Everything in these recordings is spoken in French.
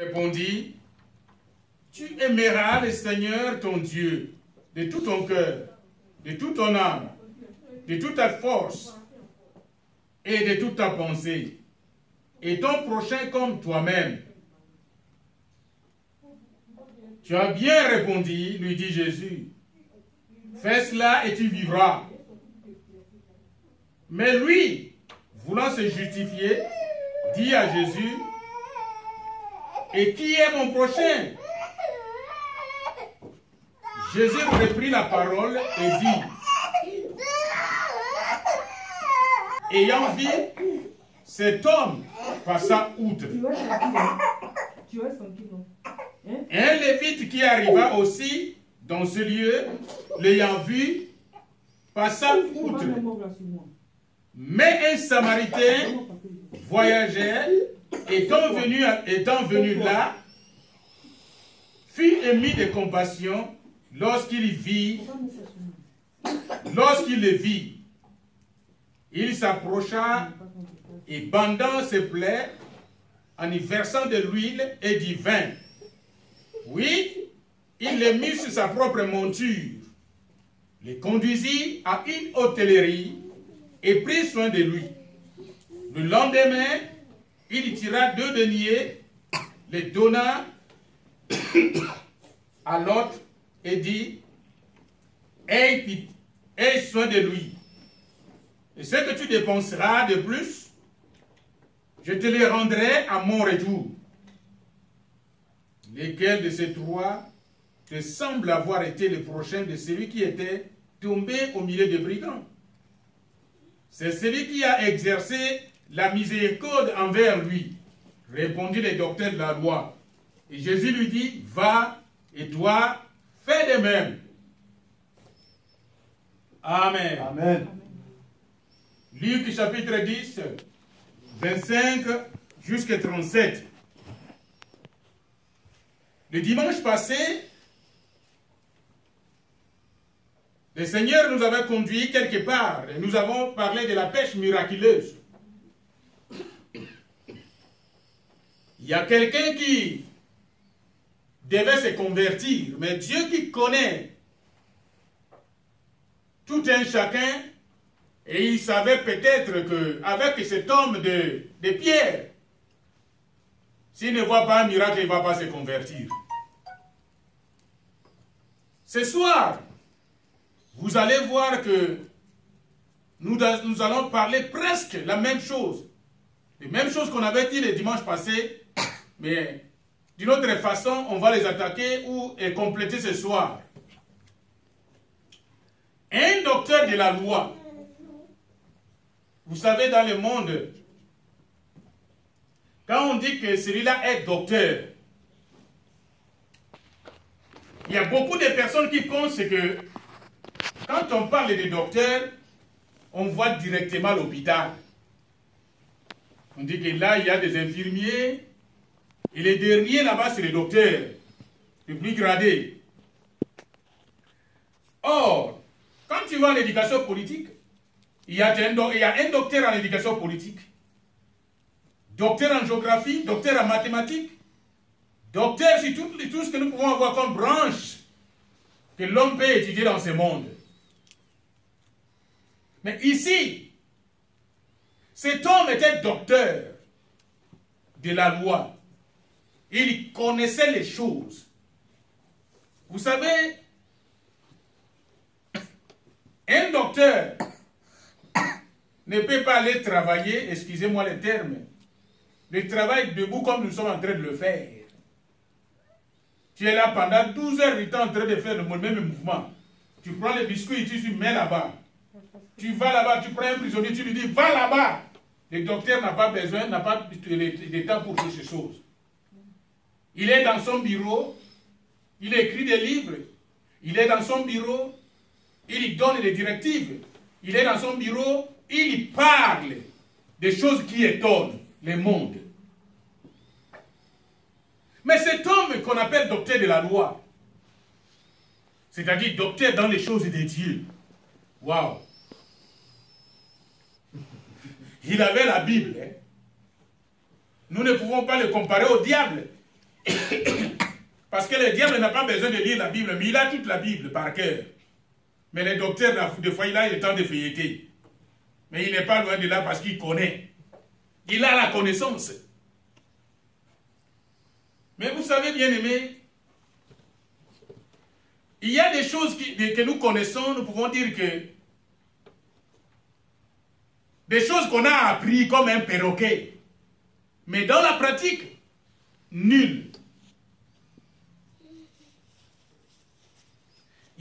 Répondit, tu aimeras le Seigneur ton Dieu de tout ton cœur, de toute ton âme, de toute ta force et de toute ta pensée, et ton prochain comme toi-même. Tu as bien répondu, lui dit Jésus. Fais cela et tu vivras. Mais lui, voulant se justifier, dit à Jésus, et qui est mon prochain? Jésus reprit la parole et dit, ayant vu, cet homme passa outre. Un Lévite qui arriva aussi dans ce lieu, l'ayant vu, passa outre. Mais un Samaritain voyageait, étant venu là, fut ému de compassion lorsqu'il le vit. Il s'approcha et bandant ses plaies, en y versant de l'huile et du vin. Oui, il les mit sur sa propre monture, les conduisit à une hôtellerie et prit soin de lui. Le lendemain, il tira 2 deniers, les donna à l'autre et dit, aie soin de lui. Et ce que tu dépenseras de plus, je te les rendrai à mon retour. Lesquels de ces 3 te semble avoir été le prochain de celui qui était tombé au milieu des brigands? C'est celui qui a exercé la miséricorde envers lui, répondit le docteur de la loi. Et Jésus lui dit, va, et toi, fais de même. Amen. Amen. Luc chapitre 10, 25 jusqu'à 37. Le dimanche passé, le Seigneur nous avait conduits quelque part et nous avons parlé de la pêche miraculeuse. Il y a quelqu'un qui devait se convertir, mais Dieu qui connaît tout un chacun, et il savait peut-être qu'avec cet homme de pierre, s'il ne voit pas un miracle, il ne va pas se convertir. Ce soir, vous allez voir que nous allons parler presque la même chose. Les mêmes choses qu'on avait dit le dimanche passé, mais d'une autre façon, on va les attaquer ou compléter ce soir. Un docteur de la loi, vous savez, dans le monde, quand on dit que celui-là est docteur, il y a beaucoup de personnes qui pensent que quand on parle de docteur, on voit directement l'hôpital. On dit que là, il y a des infirmiers, et les derniers là-bas, c'est les docteurs, les plus gradés. Or, quand tu vas à l'éducation politique, il y a un docteur en éducation politique, docteur en géographie, docteur en mathématiques, docteur sur tout ce que nous pouvons avoir comme branche que l'homme peut étudier dans ce monde. Mais ici, cet homme était docteur de la loi. Il connaissait les choses. Vous savez, un docteur ne peut pas aller travailler, excusez-moi le terme, le travail debout comme nous sommes en train de le faire. Tu es là pendant 12 heures du temps en train de faire le même mouvement. Tu prends les biscuits, tu mets là-bas. Tu vas là-bas, tu prends un prisonnier, tu lui dis, va là-bas. Le docteur n'a pas besoin, n'a pas de temps pour toutes ces choses. Il est dans son bureau, il écrit des livres, il est dans son bureau, il donne des directives, il est dans son bureau, il parle des choses qui étonnent le monde. Mais cet homme qu'on appelle docteur de la loi, c'est-à-dire docteur dans les choses de Dieu, waouh! Il avait la Bible. Hein? Nous ne pouvons pas le comparer au diable. Parce que le diable n'a pas besoin de lire la Bible, mais il a toute la Bible par cœur. Mais les docteurs, des fois, il a le temps de feuilleter. Mais il n'est pas loin de là parce qu'il connaît. Il a la connaissance. Mais vous savez, bien aimé, il y a des choses que nous connaissons, nous pouvons dire que des choses qu'on a appris comme un perroquet. Mais dans la pratique, nul.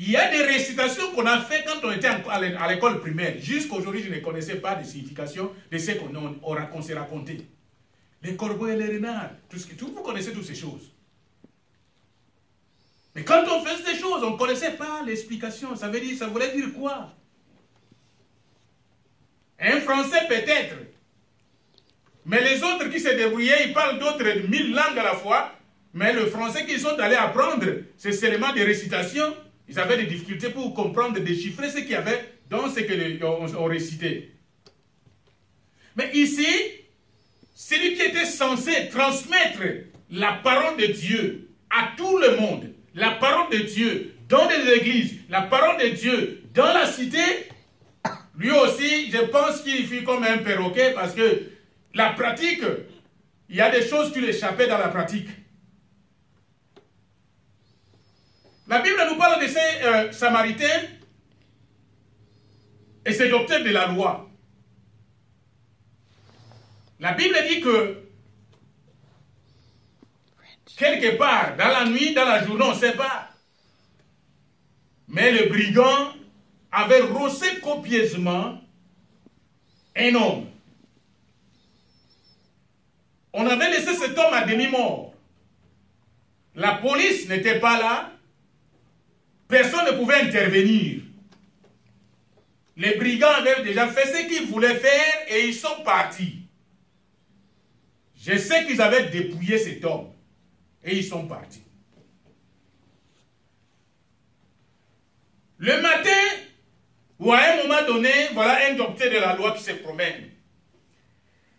Il y a des récitations qu'on a fait quand on était à l'école primaire. Jusqu'aujourd'hui, je ne connaissais pas de signification de ce qu'on s'est raconté. Les corbeaux et les renards, vous connaissez toutes ces choses. Mais quand on fait ces choses, on ne connaissait pas l'explication. Ça voulait dire quoi? Un Français peut-être. Mais les autres qui se débrouillaient, ils parlent d'autres 1000 langues à la fois. Mais le français qu'ils sont allés apprendre, c'est seulement des récitations. Ils avaient des difficultés pour comprendre, déchiffrer ce qu'il y avait dans ce qu'on récitait. Mais ici, celui qui était censé transmettre la parole de Dieu à tout le monde, la parole de Dieu dans les églises, la parole de Dieu dans la cité, lui aussi, je pense qu'il fut comme un perroquet parce que la pratique, il y a des choses qui lui échappaient dans la pratique. La Bible nous parle de ces Samaritains et ces docteurs de la loi. La Bible dit que quelque part, dans la nuit, dans la journée, on ne sait pas. Mais le brigand avait rossé copieusement un homme. On avait laissé cet homme à demi-mort. La police n'était pas là. Personne ne pouvait intervenir. Les brigands avaient déjà fait ce qu'ils voulaient faire et ils sont partis. Je sais qu'ils avaient dépouillé cet homme et ils sont partis. Le matin, ou à un moment donné, voilà un docteur de la loi qui se promène.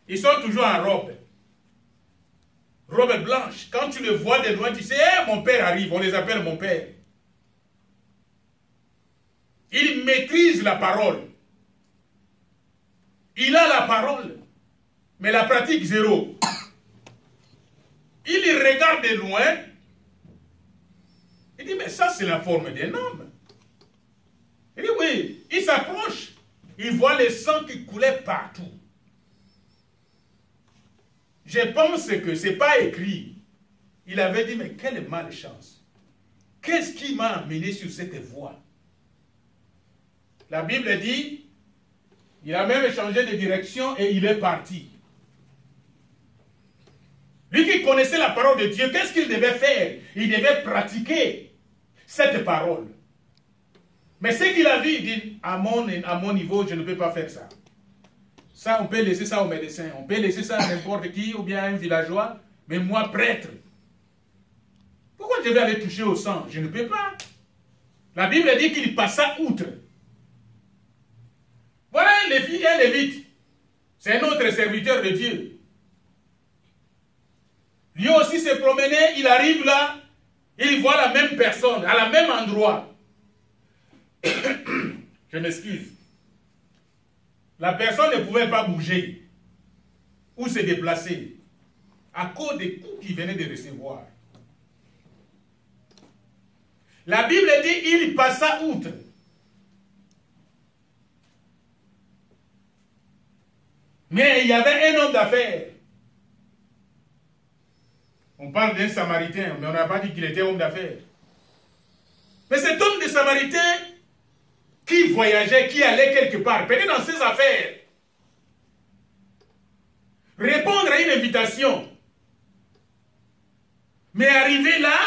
Ils sont toujours en robe. Robe blanche. Quand tu le vois de loin, tu sais, hey, mon père arrive, on les appelle mon père. Il maîtrise la parole. Il a la parole, mais la pratique zéro. Il regarde de loin. Il dit, mais ça c'est la forme d'un homme. Il dit, oui. Il s'approche. Il voit le sang qui coulait partout. Je pense que ce n'est pas écrit. Il avait dit, mais quelle malchance. Qu'est-ce qui m'a amené sur cette voie? La Bible dit, il a même changé de direction et il est parti. Lui qui connaissait la parole de Dieu, qu'est-ce qu'il devait faire? Il devait pratiquer cette parole. Mais ce qu'il a vu, il dit, à mon niveau, je ne peux pas faire ça. Ça, on peut laisser ça au médecin, on peut laisser ça à n'importe qui, ou bien à un villageois, mais moi, prêtre, pourquoi je vais aller toucher au sang? Je ne peux pas. La Bible dit qu'il passa outre. Voilà un Lévite. C'est un autre serviteur de Dieu. Lui aussi s'est promené, il arrive là, il voit la même personne, à la même endroit. Je m'excuse. La personne ne pouvait pas bouger ou se déplacer à cause des coups qu'il venait de recevoir. La Bible dit il passa outre. Mais il y avait un homme d'affaires. On parle d'un Samaritain, mais on n'a pas dit qu'il était homme d'affaires. Mais cet homme de Samaritain qui voyageait, qui allait quelque part, peut-être dans ses affaires, répondre à une invitation. Mais arrivé là,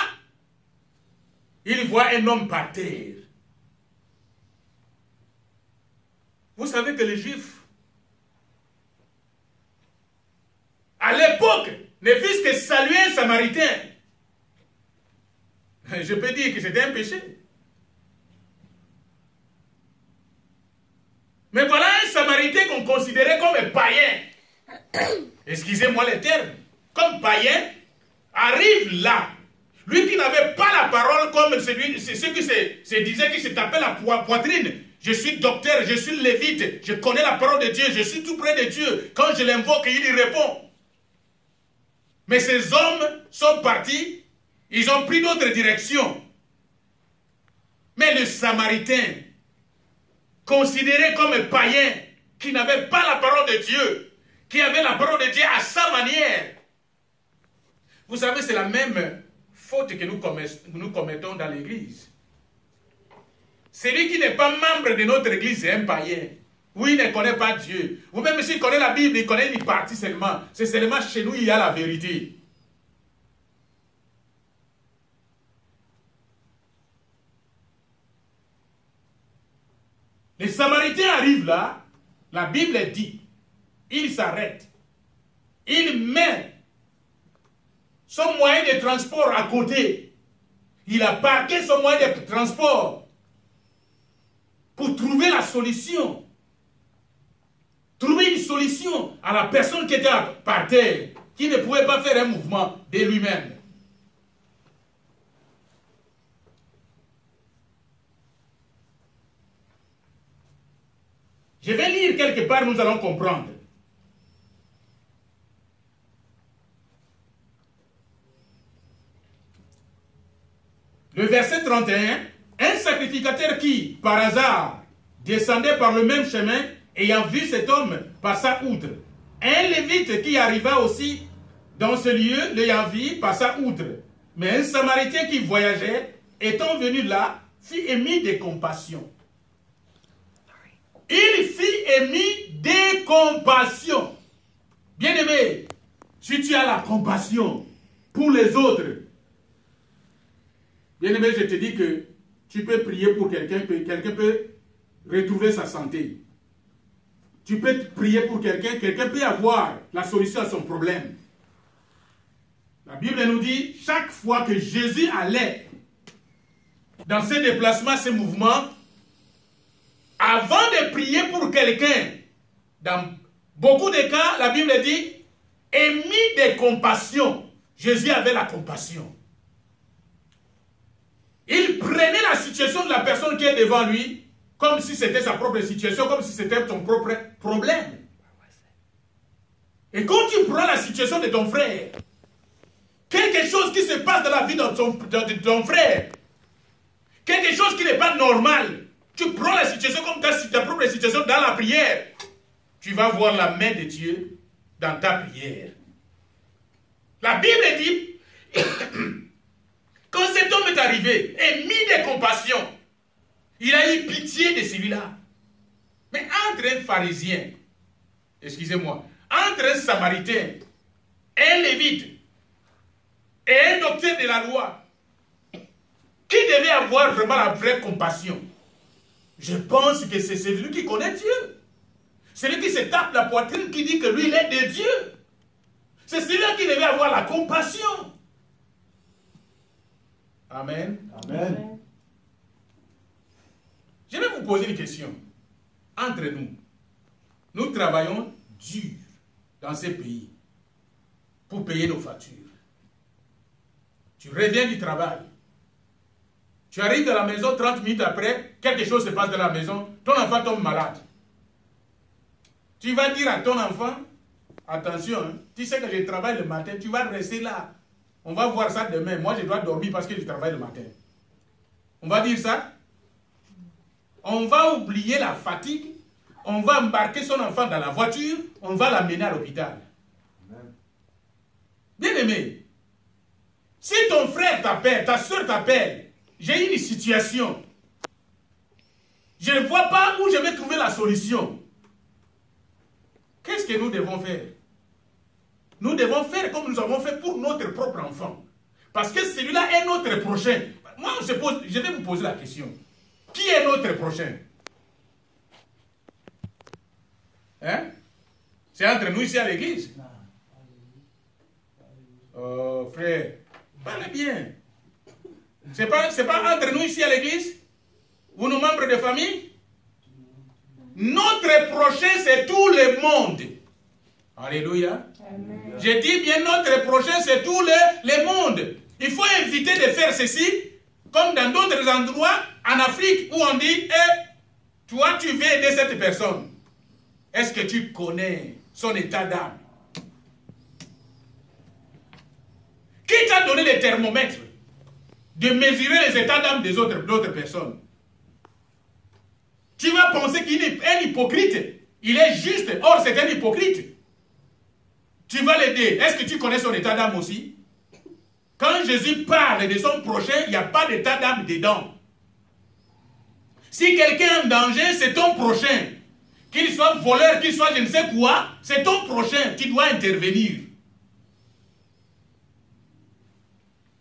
il voit un homme par terre. Vous savez que les Juifs, à l'époque, ne fils que saluer un Samaritain. Je peux dire que c'était un péché. Mais voilà un Samaritain qu'on considérait comme un païen. Excusez-moi le terme. Comme païen, arrive là, lui qui n'avait pas la parole comme ceux qui se disaient, qui se tapaient la poitrine. Je suis docteur, je suis lévite, je connais la parole de Dieu, je suis tout près de Dieu. Quand je l'invoque, il y répond. Mais ces hommes sont partis, ils ont pris d'autres directions. Mais le Samaritain, considéré comme païen, qui n'avait pas la parole de Dieu, qui avait la parole de Dieu à sa manière. Vous savez, c'est la même faute que nous commettons dans l'église. Celui qui n'est pas membre de notre église, c'est un païen. Oui, il ne connaît pas Dieu. Ou même s'il connaît la Bible, il connaît une partie seulement. C'est seulement chez nous il y a la vérité. Les Samaritains arrivent là, la Bible dit, il s'arrête, il met son moyen de transport à côté. Il a parqué son moyen de transport pour trouver la solution. Trouver une solution à la personne qui était par terre, qui ne pouvait pas faire un mouvement de lui-même. Je vais lire quelque part, nous allons comprendre. Le verset 31, un sacrificateur qui, par hasard, descendait par le même chemin, ayant vu cet homme passa outre. Un lévite qui arriva aussi dans ce lieu, l'ayant vu, passa outre. Mais un Samaritain qui voyageait, étant venu là, fit émis de compassion. Il fit émis de compassion. Bien-aimé, si tu as la compassion pour les autres, bien-aimé, je te dis que tu peux prier pour quelqu'un peut retrouver sa santé. Tu peux prier pour quelqu'un peut avoir la solution à son problème. La Bible nous dit, chaque fois que Jésus allait dans ses déplacements, ses mouvements, avant de prier pour quelqu'un, dans beaucoup de cas, la Bible dit, émis de compassion. Jésus avait la compassion. Il prenait la situation de la personne qui est devant lui, comme si c'était sa propre situation, comme si c'était ton propre problème. Et quand tu prends la situation de ton frère, quelque chose qui se passe dans la vie de ton frère, quelque chose qui n'est pas normal, tu prends la situation comme ta propre situation dans la prière, tu vas voir la main de Dieu dans ta prière. La Bible dit, quand cet homme est arrivé, émis de compassion, il a eu pitié de celui-là. Mais entre un pharisien, excusez-moi, entre un samaritain, un lévite et un docteur de la loi, qui devait avoir vraiment la vraie compassion? Je pense que c'est celui qui connaît Dieu. Celui qui se tape la poitrine, qui dit que lui, il est de Dieu. C'est celui-là qui devait avoir la compassion. Amen. Amen. Je vais vous poser une question. Entre nous, nous travaillons dur dans ces pays pour payer nos factures. Tu reviens du travail. Tu arrives à la maison 30 minutes après, quelque chose se passe dans la maison, ton enfant tombe malade. Tu vas dire à ton enfant, attention, hein, tu sais que je travaille le matin, tu vas rester là. On va voir ça demain. Moi, je dois dormir parce que je travaille le matin. On va dire ça. On va oublier la fatigue. On va embarquer son enfant dans la voiture. On va l'amener à l'hôpital. Bien aimé, si ton frère t'appelle, ta soeur t'appelle, j'ai une situation. Je ne vois pas où je vais trouver la solution. Qu'est-ce que nous devons faire? Nous devons faire comme nous avons fait pour notre propre enfant. Parce que celui-là est notre prochain. Moi, je vais vous poser la question. Qui est notre prochain? Hein? C'est entre nous ici à l'église. Oh, frère, parlez bien. C'est pas entre nous ici à l'église? Ou nos membres de famille? Notre prochain, c'est tout le monde. Alléluia. J'ai dit bien notre prochain, c'est tout le monde. Il faut éviter de faire ceci, comme dans d'autres endroits, en Afrique, où on dit, toi tu veux aider cette personne. Est-ce que tu connais son état d'âme? Qui t'a donné le thermomètre de mesurer les états d'âme des d'autres personnes? Tu vas penser qu'il est un hypocrite. Il est juste, or c'est un hypocrite. Tu vas l'aider. Est-ce que tu connais son état d'âme aussi? Quand Jésus parle de son prochain, il n'y a pas d'état d'âme dedans. Si quelqu'un est en danger, c'est ton prochain. Qu'il soit voleur, qu'il soit je ne sais quoi, c'est ton prochain. Tu dois intervenir.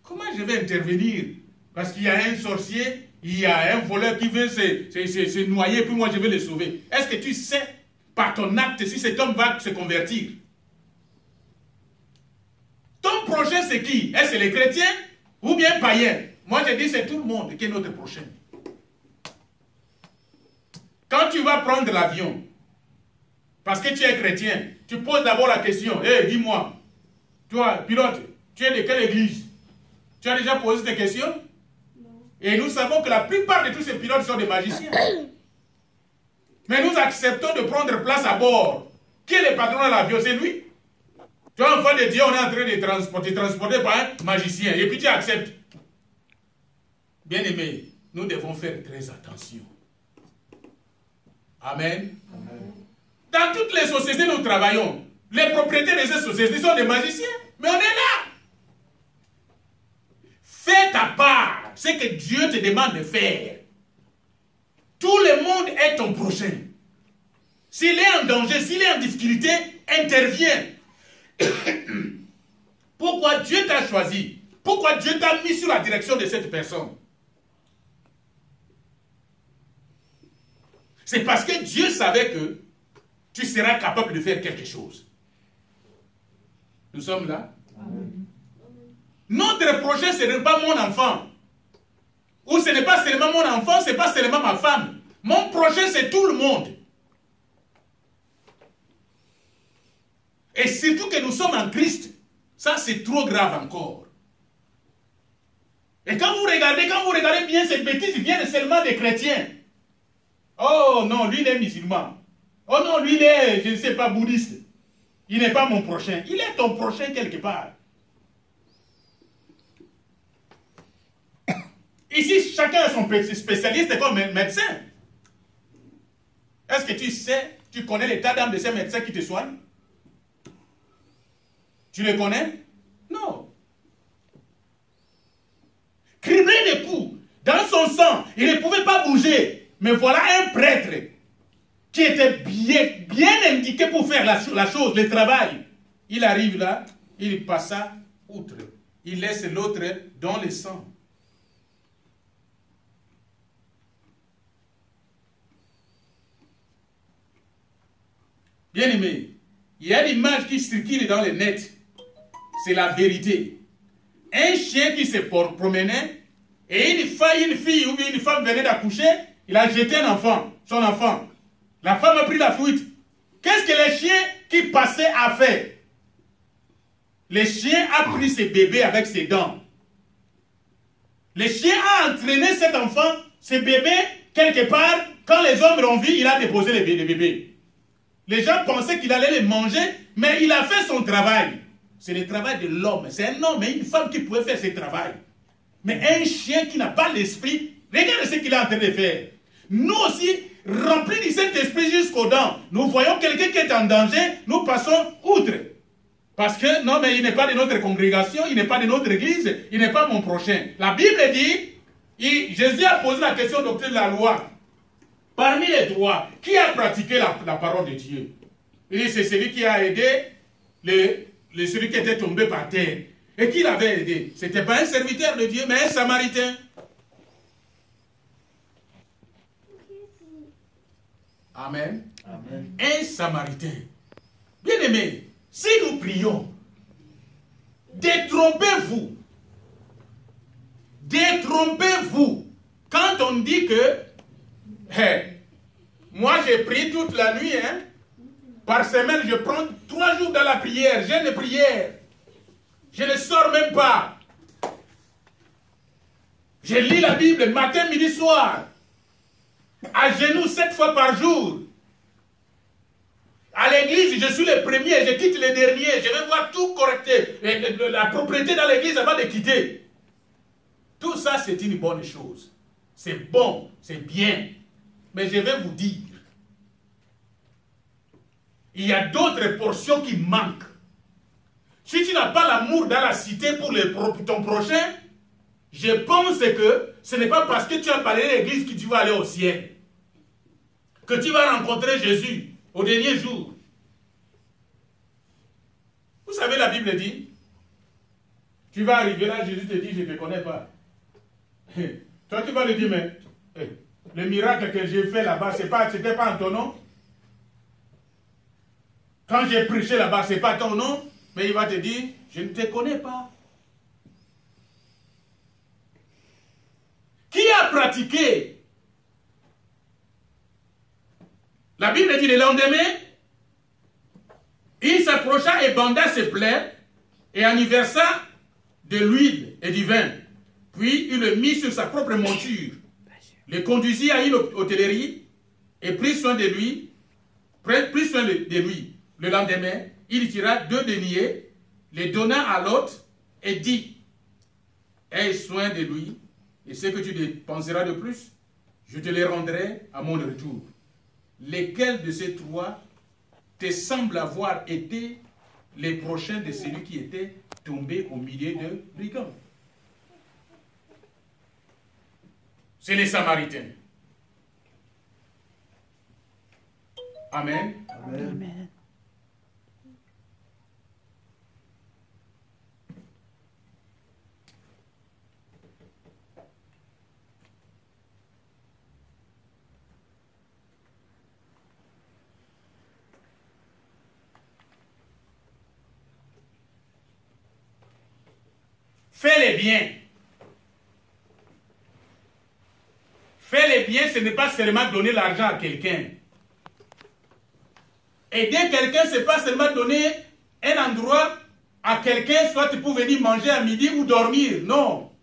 Comment je vais intervenir? Parce qu'il y a un sorcier, il y a un voleur qui veut se noyer, puis moi je vais le sauver. Est-ce que tu sais, par ton acte, si cet homme va se convertir? Ton prochain, c'est qui? Est-ce que c'est les chrétiens ou bien païens? Moi, je dis c'est tout le monde qui est notre prochain. Quand tu vas prendre l'avion, parce que tu es chrétien, tu poses d'abord la question, dis-moi, toi, pilote, tu es de quelle église? Tu as déjà posé cette question? Non. Et nous savons que la plupart de tous ces pilotes sont des magiciens. Mais nous acceptons de prendre place à bord. Qui est le patron de l'avion? C'est lui. Tu es enfant de Dieu, on est en train de transporter par un magicien. Et puis tu acceptes. Bien-aimés, nous devons faire très attention. Amen. Amen. Dans toutes les sociétés où nous travaillons, les propriétaires de ces sociétés sont des magiciens. Mais on est là. Fais ta part, ce que Dieu te demande de faire. Tout le monde est ton prochain. S'il est en danger, s'il est en difficulté, interviens. Pourquoi Dieu t'a choisi? Pourquoi Dieu t'a mis sur la direction de cette personne? C'est parce que Dieu savait que tu seras capable de faire quelque chose. Nous sommes là? Amen. Notre prochain, ce n'est pas mon enfant. Ou ce n'est pas seulement mon enfant, ce n'est pas seulement ma femme. Mon prochain, c'est tout le monde. Et surtout que nous sommes en Christ, ça c'est trop grave encore. Et quand vous regardez bien, ces bêtises viennent seulement des chrétiens. Oh non, lui il est musulman. Oh non, lui il est, je ne sais pas, bouddhiste. Il n'est pas mon prochain. Il est ton prochain quelque part. Ici, chacun a son spécialiste comme médecin. Est-ce que tu sais, tu connais l'état d'âme de ces médecins qui te soignent? Tu les connais? Non. Criblé de coups, dans son sang, il ne pouvait pas bouger. Mais voilà un prêtre qui était bien indiqué pour faire la chose, le travail. Il arrive là, il passa outre. Il laisse l'autre dans le sang. Bien-aimé, il y a une image qui circule dans le net. C'est la vérité. Un chien qui se promenait et une fille ou bien une femme venait d'accoucher, il a jeté son enfant. La femme a pris la fuite. Qu'est-ce que le chien qui passait a fait? Le chien a pris ses bébés avec ses dents. Le chien a entraîné cet enfant, ce bébé, quelque part. Quand les hommes l'ont vu, il a déposé les bébés. Les gens pensaient qu'il allait les manger, mais il a fait son travail. C'est le travail de l'homme. C'est un homme et une femme qui pouvaient faire ce travail. Mais un chien qui n'a pas l'esprit, regardez ce qu'il est en train de faire. Nous aussi, remplis de cet esprit jusqu'aux dents, nous voyons quelqu'un qui est en danger, nous passons outre. Parce que, non, mais il n'est pas de notre congrégation, il n'est pas de notre église, il n'est pas mon prochain. La Bible dit, Jésus a posé la question au docteur de la loi. Parmi les trois, qui a pratiqué la parole de Dieu? Il dit, c'est celui qui a aidé celui qui était tombé par terre. Et qui l'avait aidé? Ce n'était pas un serviteur de Dieu, mais un Samaritain. Amen. Amen. Un Samaritain. Bien-aimé, si nous prions, détrompez-vous. Détrompez-vous. Quand on dit que, moi j'ai prié toute la nuit, Par semaine, je prends 3 jours dans la prière, jeûne et prière. Je ne sors même pas. Je lis la Bible matin, midi, soir. À genoux 7 fois par jour. À l'église, je suis le premier, je quitte le dernier. Je vais voir tout correcter. La propriété dans l'église avant de quitter. Tout ça, c'est une bonne chose. C'est bon, c'est bien. Mais je vais vous dire, il y a d'autres portions qui manquent. Si tu n'as pas l'amour dans la cité pour ton prochain, je pense que ce n'est pas parce que tu as parlé de l'église que tu vas aller au ciel. Que tu vas rencontrer Jésus au dernier jour. Vous savez, la Bible dit, tu vas arriver là, Jésus te dit, je ne te connais pas. Toi, tu vas lui dire, mais le miracle que j'ai fait là-bas, c'était pas en ton nom. Quand j'ai prêché là-bas, ce n'est pas ton nom. Mais il va te dire, je ne te connais pas. Qui a pratiqué? La Bible dit le lendemain, il s'approcha et banda ses plaies et en y versa de l'huile et du vin. Puis il le mit sur sa propre monture, le conduisit à une hôtellerie et prit soin de lui. Le lendemain, il tira 2 deniers, les donna à l'hôte et dit, aie soin de lui, et ce que tu dépenseras de plus, je te les rendrai à mon retour. Lesquels de ces 3 te semblent avoir été les prochains de celui qui était tombé au milieu de brigands? C'est les Samaritains. Amen. Amen. Amen. Fais les biens. Fais les biens, ce n'est pas seulement donner l'argent à quelqu'un. Aider quelqu'un, ce n'est pas seulement donner un endroit à quelqu'un, soit pour venir manger à midi ou dormir. Non.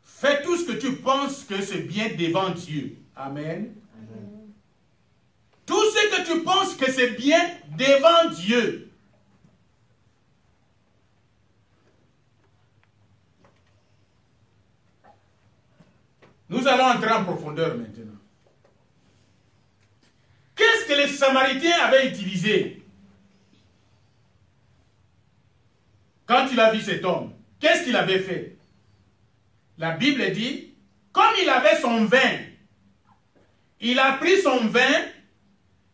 Fais tout ce que tu penses que c'est bien devant Dieu. Amen. Amen. Tout ce que tu penses que c'est bien devant Dieu. Nous allons entrer en profondeur maintenant. Qu'est-ce que les Samaritains avaient utilisé quand il a vu cet homme? Qu'est-ce qu'il avait fait? La Bible dit, comme il avait son vin, il a pris son vin,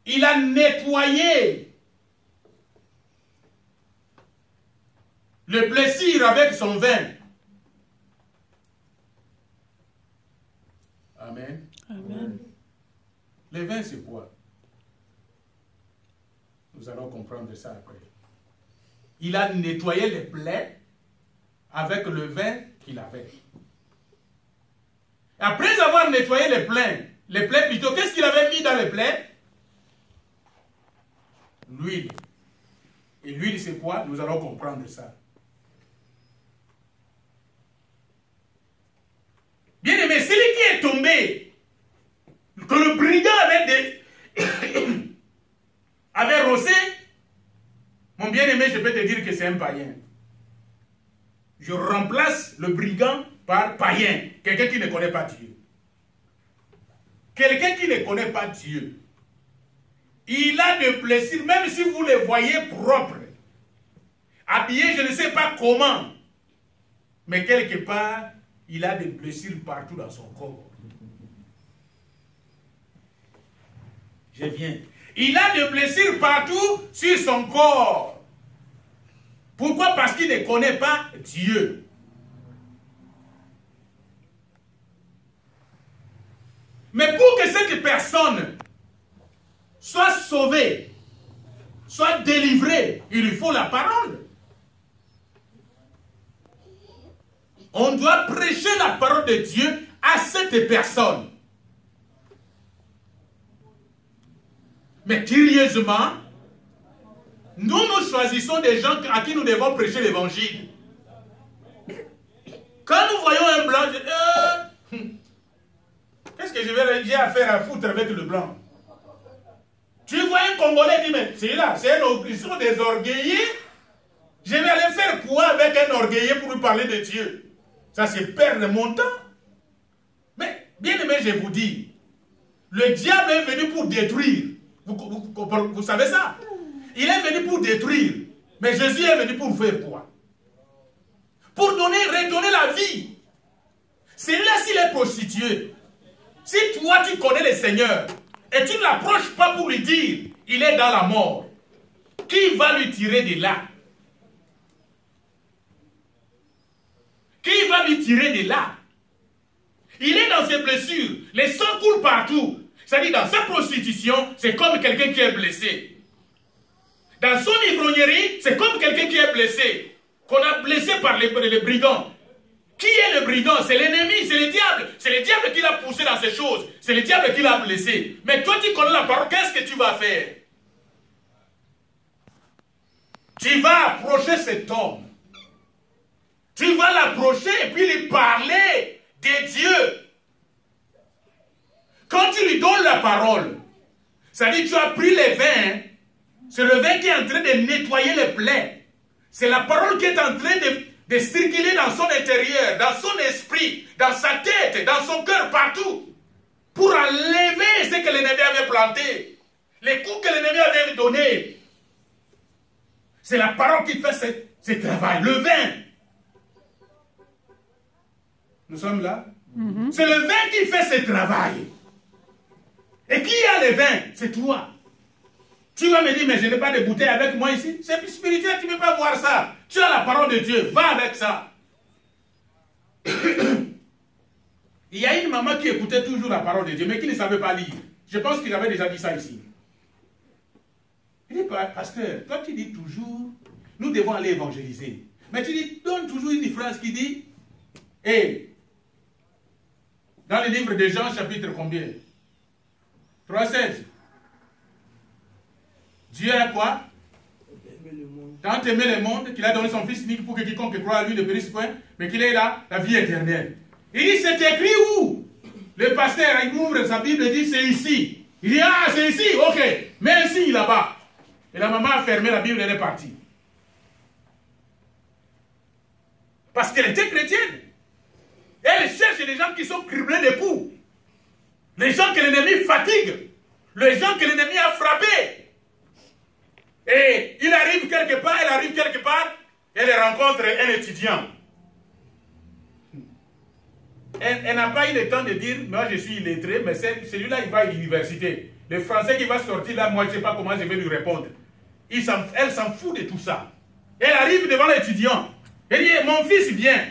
il a nettoyé le blessure avec son vin. Amen. Amen. Le vin, c'est quoi? Nous allons comprendre ça après. Il a nettoyé les plaies avec le vin qu'il avait. Après avoir nettoyé les plaies plutôt, qu'est-ce qu'il avait mis dans les plaies? L'huile. Et l'huile, c'est quoi? Nous allons comprendre ça. Bien aimé, celui qui est tombé, que le brigand avait rosé, mon bien-aimé, je peux te dire que c'est un païen. Je remplace le brigand par païen, quelqu'un qui ne connaît pas Dieu. Quelqu'un qui ne connaît pas Dieu, il a des blessures, même si vous les voyez propres, habillés, je ne sais pas comment, mais quelque part, il a des blessures partout dans son corps. Je viens. Il a des blessures partout sur son corps. Pourquoi? Parce qu'il ne connaît pas Dieu. Mais pour que cette personne soit sauvée, soit délivrée, il lui faut la parole. On doit prêcher la parole de Dieu à cette personne. Mais curieusement, nous choisissons des gens à qui nous devons prêcher l'évangile. Quand nous voyons un blanc, qu'est-ce que j'ai à faire à foutre avec le blanc? Tu vois un Congolais dit, mais c'est là, c'est un opposition des orgueillés. Je vais aller faire quoi avec un orgueillé pour lui parler de Dieu? Ça, c'est perdre mon temps. Mais, bien aimé, je vous dis, le diable est venu pour détruire. Vous savez ça? Il est venu pour détruire. Mais Jésus est venu pour faire quoi? Pour redonner la vie. Celui-là, s'il est prostitué, si toi, tu connais le Seigneur, et tu ne l'approches pas pour lui dire, il est dans la mort, qui va lui tirer de là? Qui va lui tirer de là? Il est dans ses blessures. Les sangs coulent partout. C'est-à-dire, dans sa prostitution, c'est comme quelqu'un qui est blessé. Dans son ivrognerie, c'est comme quelqu'un qui est blessé. Qu'on a blessé par les brigands. Qui est le brigand? C'est l'ennemi, c'est le diable. C'est le diable qui l'a poussé dans ces choses. C'est le diable qui l'a blessé. Mais toi, tu connais la parole. Qu'est-ce que tu vas faire? Tu vas approcher cet homme. Tu vas l'approcher et puis lui parler de Dieu. Quand tu lui donnes la parole, ça dit tu as pris le vin, c'est le vin qui est en train de nettoyer les plaies. C'est la parole qui est en train de circuler dans son intérieur, dans son esprit, dans sa tête, dans son cœur, partout, pour enlever ce que l'ennemi avait planté, les coups que l'ennemi avait donnés. C'est la parole qui fait ce travail, le vin. Nous sommes là. C'est le vin qui fait ce travail. Et qui a le vin? C'est toi. Tu vas me dire, mais je n'ai pas de bouteille avec moi ici. C'est spirituel, tu ne peux pas voir ça. Tu as la parole de Dieu, va avec ça. Il y a une maman qui écoutait toujours la parole de Dieu, mais qui ne savait pas lire. Je pense qu'il avait déjà dit ça ici. Il dit, pasteur, toi tu dis toujours, nous devons aller évangéliser. Mais tu dis, donne toujours une phrase qui dit, dans le livre de Jean, chapitre combien? 3,16. Dieu a quoi? Tant aimé le monde, qu'il a donné son Fils unique pour que quiconque croit à lui ne périsse point, mais qu'il ait là la vie éternelle. Il dit, c'est écrit où? Le pasteur, il ouvre sa Bible et dit, c'est ici. Il dit, ah, c'est ici, ok, mets un signe là-bas. Et la maman a fermé la Bible et elle est partie. Parce qu'elle était chrétienne. Elle cherche les gens qui sont criblés de coups. Les gens que l'ennemi fatigue. Les gens que l'ennemi a frappés. Et il arrive quelque part, elle arrive quelque part, elle rencontre un étudiant. Elle n'a pas eu le temps de dire, moi je suis illettré, mais celui-là il va à l'université. Le français qui va sortir là, moi je ne sais pas comment je vais lui répondre. Elle s'en fout de tout ça. Elle arrive devant l'étudiant. Elle dit, mon fils vient.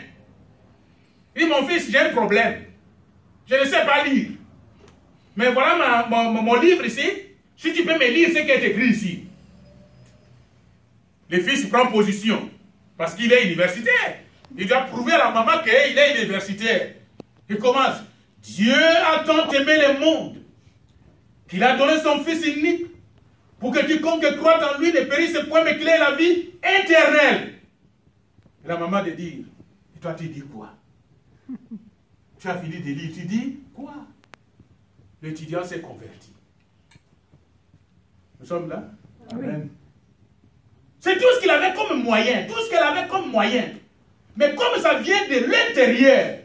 Il dit, mon fils, j'ai un problème. Je ne sais pas lire. Mais voilà mon livre ici. Si tu peux me lire ce qui est écrit ici. Le fils prend position. Parce qu'il est universitaire. Il doit prouver à la maman qu'il est universitaire. Il commence. Dieu a tant aimé le monde qu'il a donné son Fils unique pour que quiconque croit en lui ne périsse point, mais qu'il ait la vie éternelle. Et la maman de dire, et toi tu dis quoi? Tu as fini de lire, tu dis quoi? L'étudiant s'est converti. Nous sommes là? Amen. C'est tout ce qu'il avait comme moyen, tout ce qu'elle avait comme moyen. Mais comme ça vient de l'intérieur,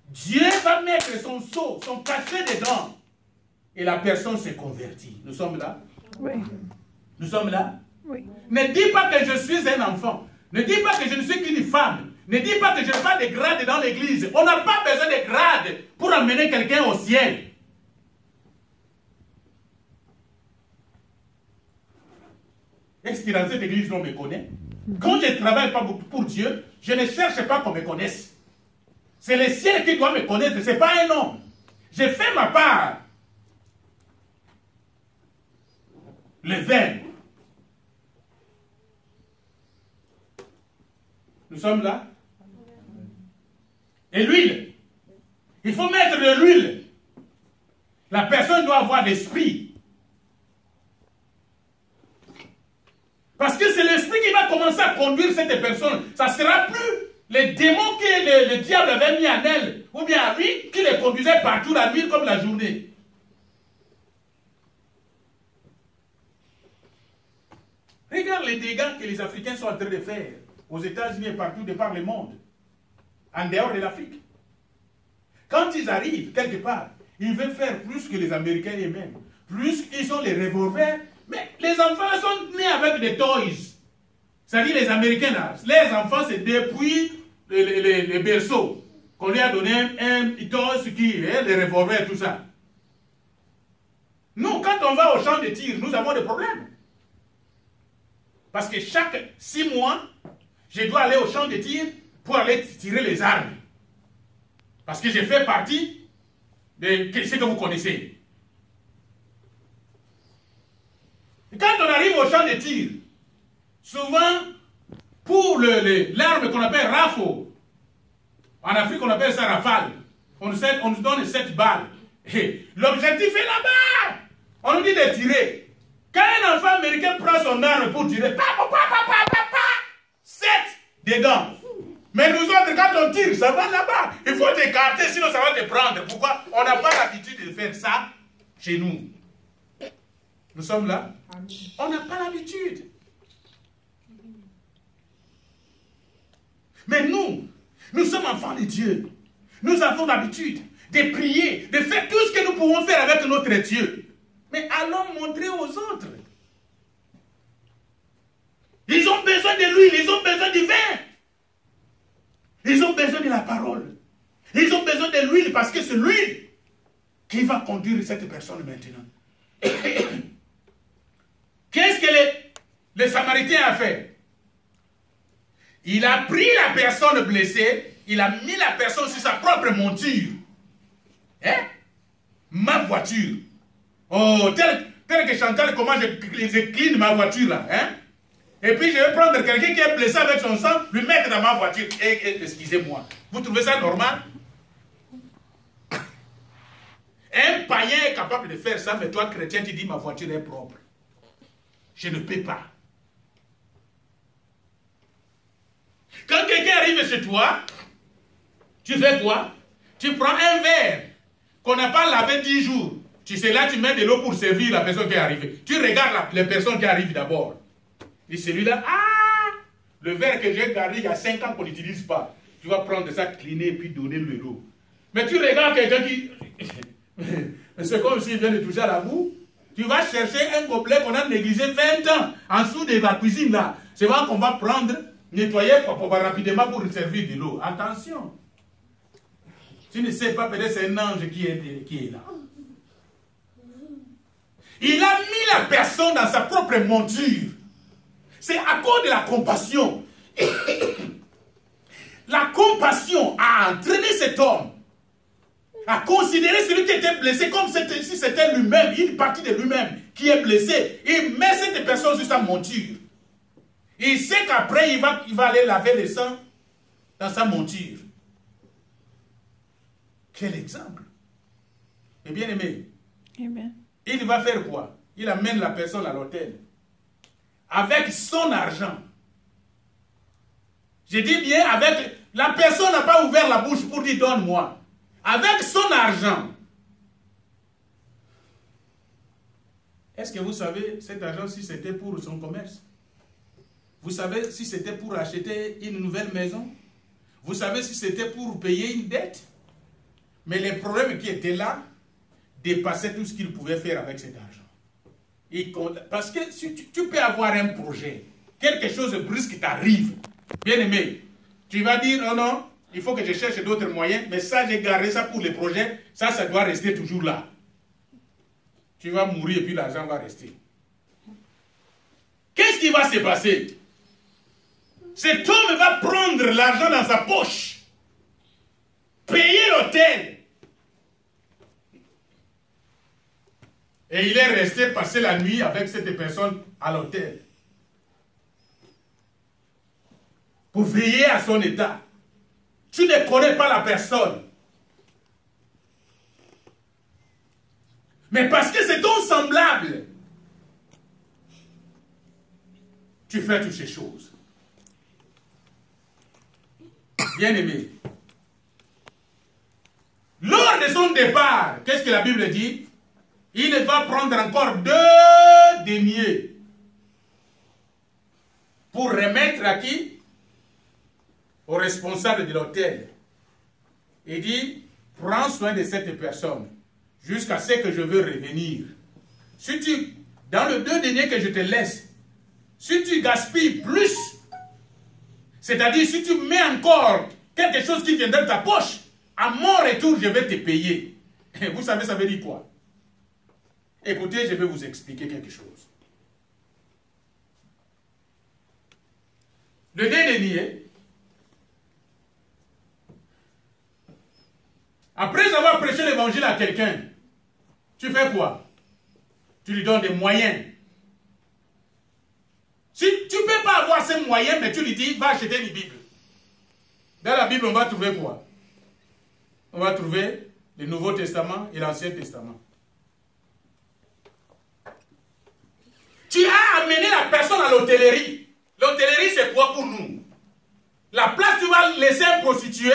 Dieu va mettre son sceau, son cachet dedans. Et la personne se convertit. Nous sommes là? Oui. Nous sommes là? Oui. Ne dis pas que je suis un enfant. Ne dis pas que je ne suis qu'une femme. Ne dis pas que je n'ai pas de grade dans l'église. On n'a pas besoin de grade pour amener quelqu'un au ciel. Est-ce que dans cette église, on me connaît? Quand je ne travaille pas pour Dieu, je ne cherche pas qu'on me connaisse. C'est le ciel qui doit me connaître, ce n'est pas un homme. J'ai fait ma part. Le vin. Nous sommes là. Et l'huile. Il faut mettre de l'huile. La personne doit avoir l'esprit. Parce que c'est l'esprit qui va commencer à conduire cette personne. Ça ne sera plus les démons que le diable avait mis en elle, ou bien à lui, qui les conduisait partout la nuit comme la journée. Regarde les dégâts que les Africains sont en train de faire aux États-Unis et partout de par le monde, en dehors de l'Afrique. Quand ils arrivent quelque part, ils veulent faire plus que les Américains eux-mêmes. Plus ils ont les revolvers, mais les enfants sont nés avec des toys. C'est-à-dire les Américains, là, les enfants, c'est depuis les berceaux qu'on lui a donné un toy qui est les revolvers, tout ça. Nous, quand on va au champ de tir, nous avons des problèmes. Parce que chaque 6 mois, je dois aller au champ de tir pour aller tirer les armes. Parce que je fais partie de ce que vous connaissez. Et quand on arrive au champ de tir, souvent, pour l'arme qu'on appelle rafale, en Afrique on appelle ça rafale, on nous donne 7 balles. L'objectif est là-bas. On nous dit de tirer. Quand un enfant américain prend son arme pour tirer, 7 dégâts. Mais nous autres, quand on tire, ça va là-bas. Il faut t'écarter, sinon ça va te prendre. Pourquoi? On n'a pas l'habitude de faire ça chez nous. Nous sommes là. On n'a pas l'habitude. Mais nous sommes enfants de Dieu. Nous avons l'habitude de prier, de faire tout ce que nous pouvons faire avec notre Dieu. Mais allons montrer aux autres. Ils ont besoin de l'huile, ils ont besoin du vin. Ils ont besoin de la parole. Ils ont besoin de l'huile parce que c'est l'huile qui va conduire cette personne maintenant. Qu'est-ce que le Samaritain a fait? Il a pris la personne blessée, il a mis la personne sur sa propre monture. Hein? Ma voiture. Oh, tel que Chantal, comment je clean ma voiture là. Hein? Et puis je vais prendre quelqu'un qui est blessé avec son sang, lui mettre dans ma voiture. Excusez-moi, vous trouvez ça normal? Un païen est capable de faire ça, mais toi, chrétien, tu dis ma voiture est propre. Je ne peux pas. Quand quelqu'un arrive chez toi, tu fais quoi? Tu prends un verre qu'on n'a pas lavé 10 jours. Tu sais, là, tu mets de l'eau pour servir la personne qui est arrivée. Tu regardes les personnes qui arrivent d'abord. Et celui-là, le verre que j'ai gardé il y a 5 ans qu'on n'utilise pas. Tu vas prendre ça, cleaner et puis donner de l'eau. Mais tu regardes quelqu'un qui... c'est comme s'il vient de toucher à la boue. Tu vas chercher un gobelet qu'on a négligé 20 ans en dessous de la cuisine là. C'est vrai qu'on va prendre, nettoyer rapidement pour servir de l'eau. Attention. Tu ne sais pas, peut-être c'est un ange qui est là. Il a mis la personne dans sa propre monture. C'est à cause de la compassion. La compassion a entraîné cet homme à considérer celui qui était blessé comme si c'était lui-même, une partie de lui-même qui est blessé. Il met cette personne sur sa monture. Il sait qu'après, il va aller laver le sang dans sa monture. Quel exemple! Et bien aimé, Amen. Il va faire quoi? Il amène la personne à l'hôtel. Avec son argent. Je dis bien, avec... La personne n'a pas ouvert la bouche pour dire donne-moi. Avec son argent. Est-ce que vous savez, cet argent, si c'était pour son commerce? Vous savez si c'était pour acheter une nouvelle maison? Vous savez si c'était pour payer une dette? Mais les problèmes qui étaient là dépassaient tout ce qu'il pouvait faire avec cet argent. Parce que si tu peux avoir un projet, quelque chose de brusque t'arrive, bien aimé, tu vas dire, oh non, il faut que je cherche d'autres moyens, mais ça, j'ai gardé ça pour les projets, ça doit rester toujours là. Tu vas mourir et puis l'argent va rester. Qu'est-ce qui va se passer? Cet homme va prendre l'argent dans sa poche, payer l'hôtel. Et il est resté passer la nuit avec cette personne à l'hôtel. Pour veiller à son état. Tu ne connais pas la personne. Mais parce que c'est ton semblable. tu fais toutes ces choses. Bien-aimé, lors de son départ, qu'est-ce que la Bible dit? Il va prendre encore 2 deniers pour remettre à qui? Au responsable de l'hôtel. Il dit, prends soin de cette personne jusqu'à ce que je veux revenir. Si tu, dans le 2 deniers que je te laisse, si tu gaspilles plus, c'est-à-dire si tu mets encore quelque chose qui viendra de ta poche, à mon retour, je vais te payer. Et vous savez, ça veut dire quoi? Écoutez, je vais vous expliquer quelque chose. Le dédaigné, après avoir prêché l'évangile à quelqu'un, tu fais quoi? Tu lui donnes des moyens. Si tu ne peux pas avoir ces moyens, mais tu lui dis, va acheter une Bible. Dans la Bible, on va trouver quoi? On va trouver le Nouveau Testament et l'Ancien Testament. Tu as amené la personne à l'hôtellerie. L'hôtellerie, c'est quoi pour nous? La place, tu vas laisser un prostitué,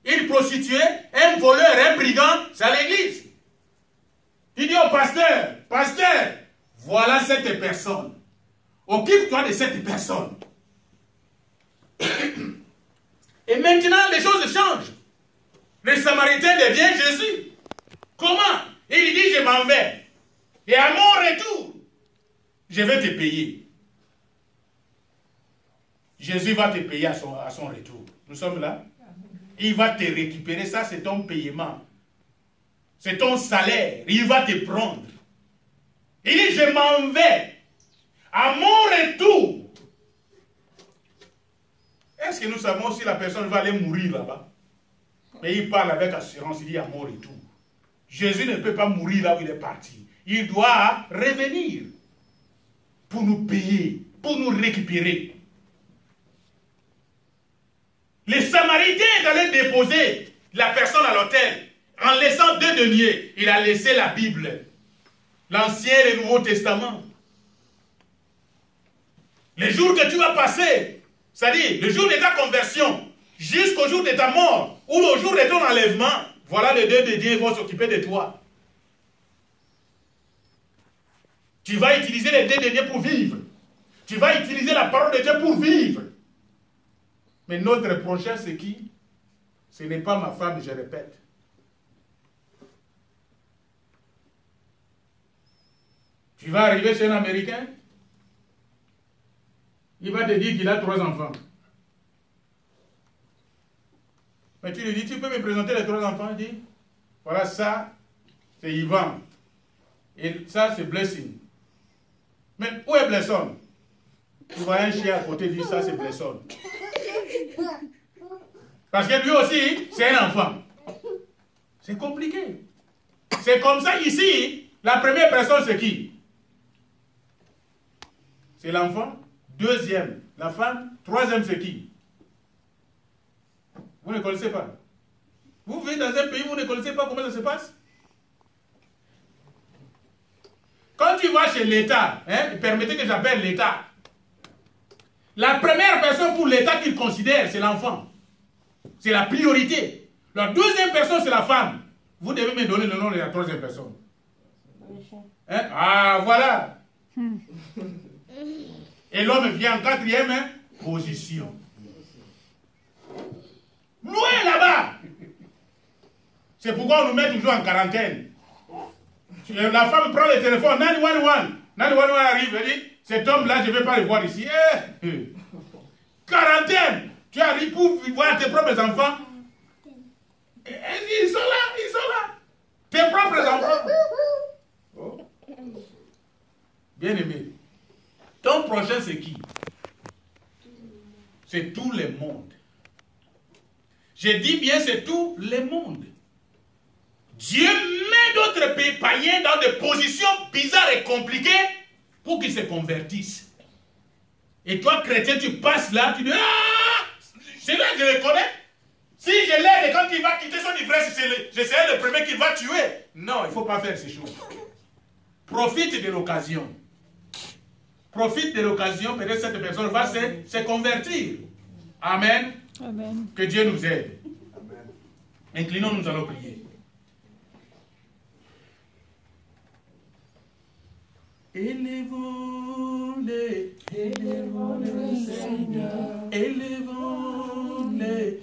une prostituée, un voleur, un brigand, c'est à l'église. Tu dis au pasteur, pasteur, voilà cette personne. Occupe-toi de cette personne. Et maintenant, les choses changent. Le Samaritain devient Jésus. Comment? Il dit, je m'en vais. Et à mon retour, je vais te payer. Jésus va te payer à son retour. Nous sommes là. Il va te récupérer. Ça, c'est ton paiement. C'est ton salaire. Il va te prendre. Il dit, je m'en vais. À mon retour. Est-ce que nous savons si la personne va aller mourir là-bas? Mais il parle avec assurance. Il dit, à mon retour. Jésus ne peut pas mourir là où il est parti. Il doit revenir pour nous payer, pour nous récupérer. Les Samaritains est allé déposer la personne à l'hôtel en laissant 2 deniers. Il a laissé la Bible, l'Ancien et le Nouveau Testament. Les jours que tu vas passer, c'est-à-dire le jour de ta conversion, jusqu'au jour de ta mort, ou le jour de ton enlèvement, voilà les 2 deniers vont s'occuper de toi. Tu vas utiliser les 2 deniers pour vivre. Tu vas utiliser la parole de Dieu pour vivre. Mais notre prochain, c'est qui? Ce n'est pas ma femme, je répète. Tu vas arriver chez un Américain, il va te dire qu'il a 3 enfants. Mais tu lui dis, tu peux me présenter les 3 enfants? Il dit, voilà, ça, c'est Yvan. Et ça, c'est Blessing. Mais où est Blesson? Tu vois un chien à côté, dit ça, c'est Blesson. Parce que lui aussi, c'est un enfant. C'est compliqué. C'est comme ça ici, la première personne, c'est qui? C'est l'enfant. 2e, la femme. 3e, c'est qui? Vous ne connaissez pas. Vous vivez dans un pays, vous ne connaissez pas comment ça se passe? Quand tu vas chez l'État, permettez que j'appelle l'État. La première personne pour l'État qu'il considère, c'est l'enfant. C'est la priorité. La 2e personne, c'est la femme. Vous devez me donner le nom de la 3e personne. Ah, voilà. Et l'homme vient en 4e position. Loin là-bas. C'est pourquoi on nous met toujours en quarantaine. La femme prend le téléphone, 911. 911 arrive, elle dit, cet homme-là, je ne vais pas le voir ici. Quarantaine. Tu arrives pour voir tes propres enfants. Ils sont là. Tes propres enfants. Oh. Bien-aimé, ton prochain, c'est qui? C'est tout le monde. Je dis bien, c'est tout le monde. Dieu met d'autres pays païens dans des positions bizarres et compliquées pour qu'ils se convertissent. Et toi, chrétien, tu passes là, tu dis, ah, c'est là que je le connais. Si je l'aide et quand il va quitter son ivresse, je serai le premier qu'il va tuer. Non, il ne faut pas faire ces choses. Profite de l'occasion. profite de l'occasion, peut-être cette personne va se convertir. Amen. Amen. Que Dieu nous aide. Inclinons, nous allons prier. Élevons-les, Seigneur. Élevons-les,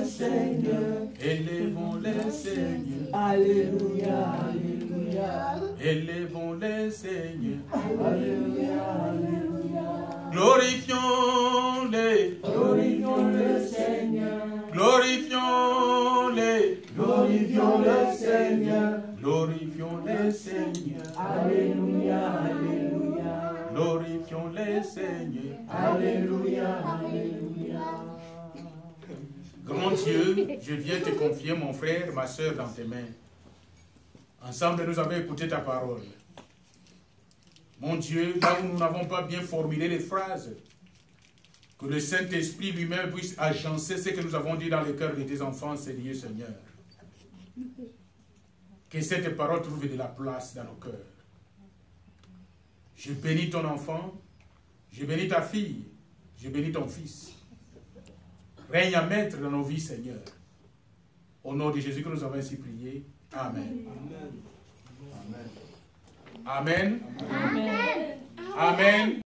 Seigneur. Élevons-les, Seigneur. Alléluia, alléluia. Élevons-les, Seigneur. Alléluia, alléluia. Glorifions-les, Glorifions-le, Seigneur. glorifions-les, Glorifions-le, Seigneur. glorifions-les, Seigneur. Alléluia, alléluia. Glorifions-les, Seigneur. Alléluia, alléluia. Grand Dieu, je viens te confier mon frère, ma soeur dans tes mains. Ensemble, nous avons écouté ta parole. Mon Dieu, là où nous n'avons pas bien formulé les phrases, que le Saint-Esprit lui-même puisse agencer ce que nous avons dit dans le cœur de tes enfants, Seigneur, Seigneur. Que cette parole trouve de la place dans nos cœurs. Je bénis ton enfant, je bénis ta fille, je bénis ton fils. Règne à maître dans nos vies, Seigneur. Au nom de Jésus que nous avons ainsi prié. Amen. Amen. Amen. Amen. Amen.